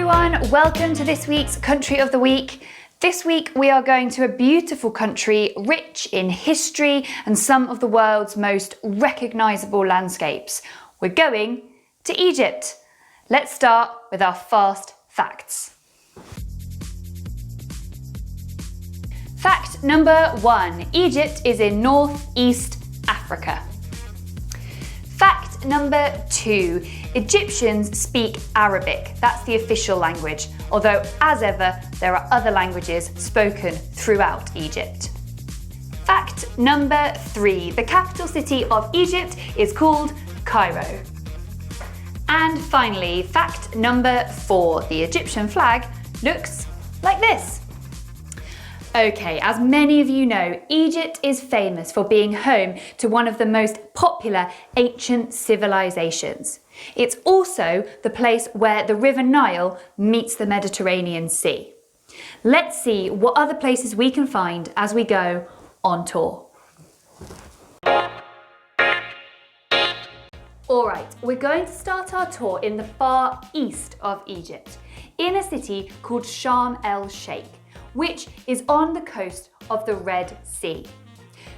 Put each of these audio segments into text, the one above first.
everyone, welcome to this week's Country of the Week. This week we are going to a beautiful country rich in history and some of the world's most recognisable landscapes. We're going to Egypt. Let's start with our fast facts. Fact number 1. Egypt is in northeast Africa. Fact number 2. Egyptians speak Arabic. That's the official language, although as ever, there are other languages spoken throughout Egypt. Fact number 3. The capital city of Egypt is called Cairo. And finally, fact number 4. The Egyptian flag looks like this. Okay, as many of you know, Egypt is famous for being home to one of the most popular ancient civilizations. It's also the place where the River Nile meets the Mediterranean Sea. Let's see what other places we can find as we go on tour. Alright, we're going to start our tour in the far east of Egypt, in a city called Sharm el-Sheikh, which is on the coast of the Red Sea.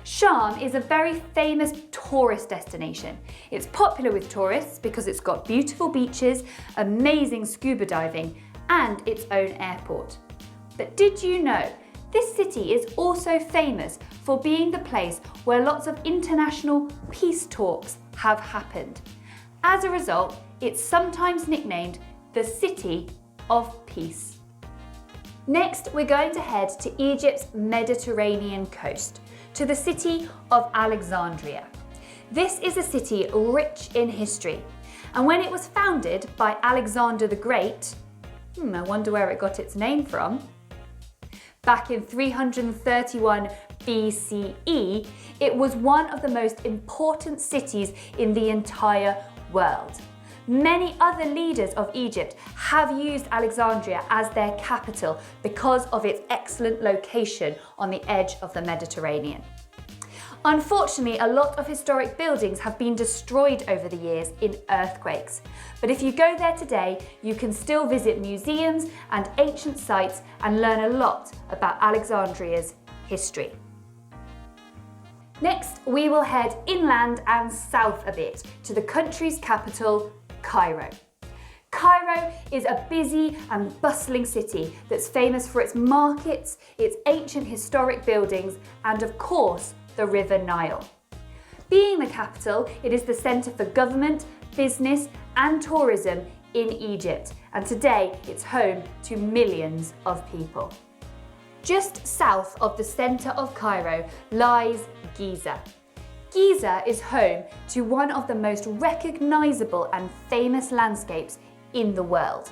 Sharm is a very famous tourist destination. It's popular with tourists because it's got beautiful beaches, amazing scuba diving, and its own airport. But did you know, this city is also famous for being the place where lots of international peace talks have happened. As a result, it's sometimes nicknamed the City of Peace. Next, we're going to head to Egypt's Mediterranean coast, to the city of Alexandria. This is a city rich in history, and when it was founded by Alexander the Great, I wonder where it got its name from, back in 331 BCE, it was one of the most important cities in the entire world. Many other leaders of Egypt have used Alexandria as their capital because of its excellent location on the edge of the Mediterranean. Unfortunately, a lot of historic buildings have been destroyed over the years in earthquakes. But if you go there today, you can still visit museums and ancient sites and learn a lot about Alexandria's history. Next, we will head inland and south a bit to the country's capital, Cairo. Cairo is a busy and bustling city that's famous for its markets, its ancient historic buildings, and of course, the River Nile. Being the capital, it is the centre for government, business, and tourism in Egypt, and today it's home to millions of people. Just south of the centre of Cairo lies Giza. Giza is home to one of the most recognisable and famous landscapes in the world.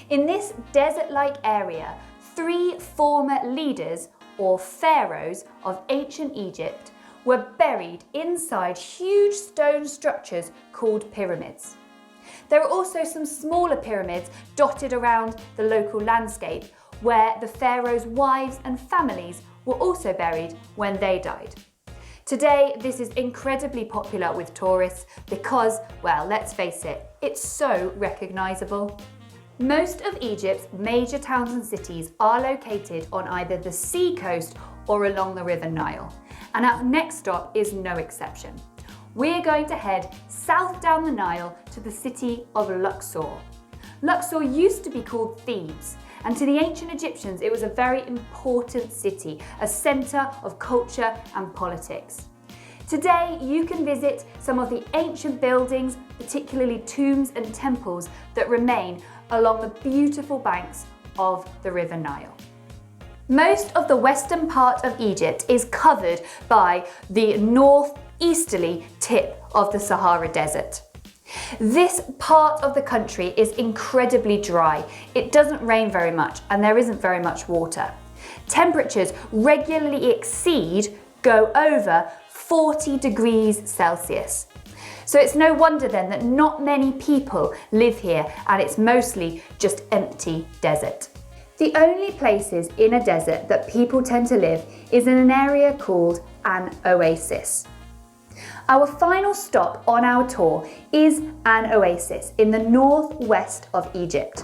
In this desert-like area, 3 former leaders, or pharaohs, of ancient Egypt were buried inside huge stone structures called pyramids. There are also some smaller pyramids dotted around the local landscape where the pharaohs' wives and families were also buried when they died. Today, this is incredibly popular with tourists because, well, let's face it, it's so recognisable. Most of Egypt's major towns and cities are located on either the sea coast or along the River Nile, and our next stop is no exception. We're going to head south down the Nile to the city of Luxor. Luxor used to be called Thebes, and to the ancient Egyptians it was a very important city, a centre of culture and politics. Today you can visit some of the ancient buildings, particularly tombs and temples that remain along the beautiful banks of the River Nile. Most of the western part of Egypt is covered by the northeasterly tip of the Sahara Desert. This part of the country is incredibly dry. It doesn't rain very much and there isn't very much water. Temperatures regularly go over 40 degrees Celsius. So it's no wonder then that not many people live here and it's mostly just empty desert. The only places in a desert that people tend to live is in an area called an oasis. Our final stop on our tour is an oasis in the northwest of Egypt.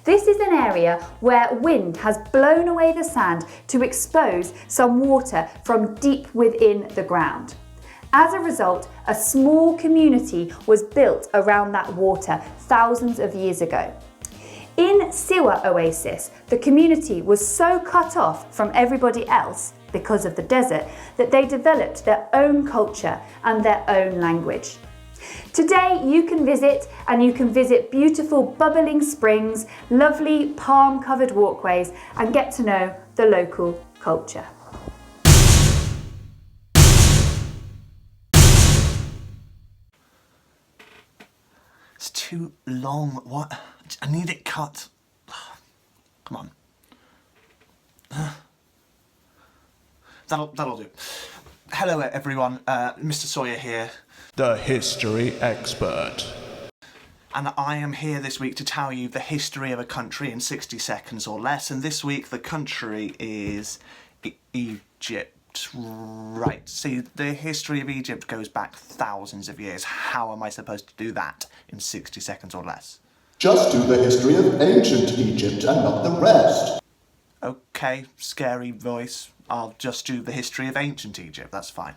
This is an area where wind has blown away the sand to expose some water from deep within the ground. As a result, a small community was built around that water thousands of years ago. In Siwa Oasis, the community was so cut off from everybody else because of the desert that they developed their own culture and their own language. Today you can visit beautiful bubbling springs, lovely palm-covered walkways and get to know the local culture. It's too long. What? I need it cut. Come on. That'll do. Hello everyone, Mr. Sawyer here. The history expert. And I am here this week to tell you the history of a country in 60 seconds or less. And this week the country is Egypt. Right, see, the history of Egypt goes back thousands of years. How am I supposed to do that in 60 seconds or less? Just do the history of ancient Egypt and not the rest. Okay, scary voice. I'll just do the history of ancient Egypt, that's fine.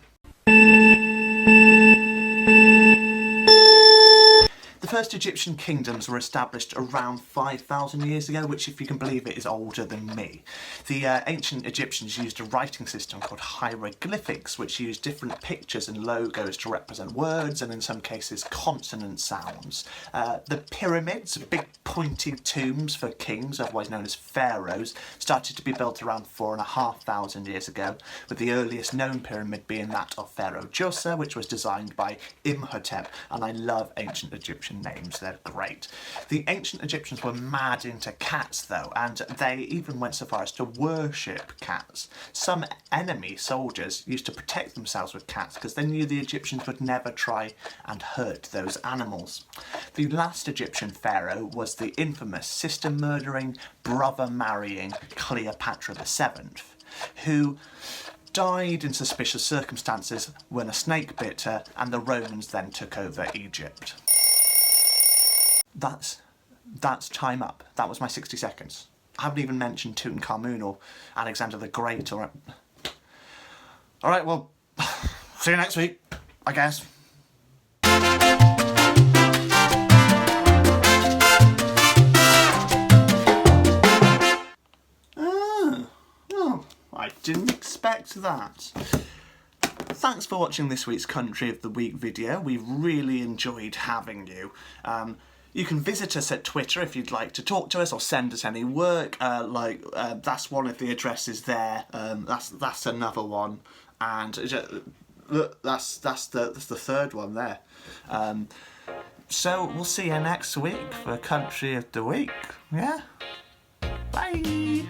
The first Egyptian kingdoms were established around 5,000 years ago, which, if you can believe it, is older than me. The ancient Egyptians used a writing system called hieroglyphics, which used different pictures and logos to represent words and, in some cases, consonant sounds. The pyramids, big pointy tombs for kings, otherwise known as pharaohs, started to be built around 4,500 years ago, with the earliest known pyramid being that of Pharaoh Djoser, which was designed by Imhotep, and I love ancient Egyptian names, they're great. The ancient Egyptians were mad into cats though, and they even went so far as to worship cats. Some enemy soldiers used to protect themselves with cats because they knew the Egyptians would never try and hurt those animals. The last Egyptian pharaoh was the infamous sister-murdering, brother-marrying Cleopatra VII, who died in suspicious circumstances when a snake bit her, and the Romans then took over Egypt. That's time up. That was my 60 seconds. I haven't even mentioned Tutankhamun or Alexander the Great or... Alright, well, see you next week, I guess. Oh, I didn't expect that. Thanks for watching this week's Country of the Week video. We've really enjoyed having you. You can visit us at Twitter if you'd like to talk to us or send us any work. That's one of the addresses there. That's another one, and that's the third one there. So we'll see you next week for Country of the Week. Yeah. Bye.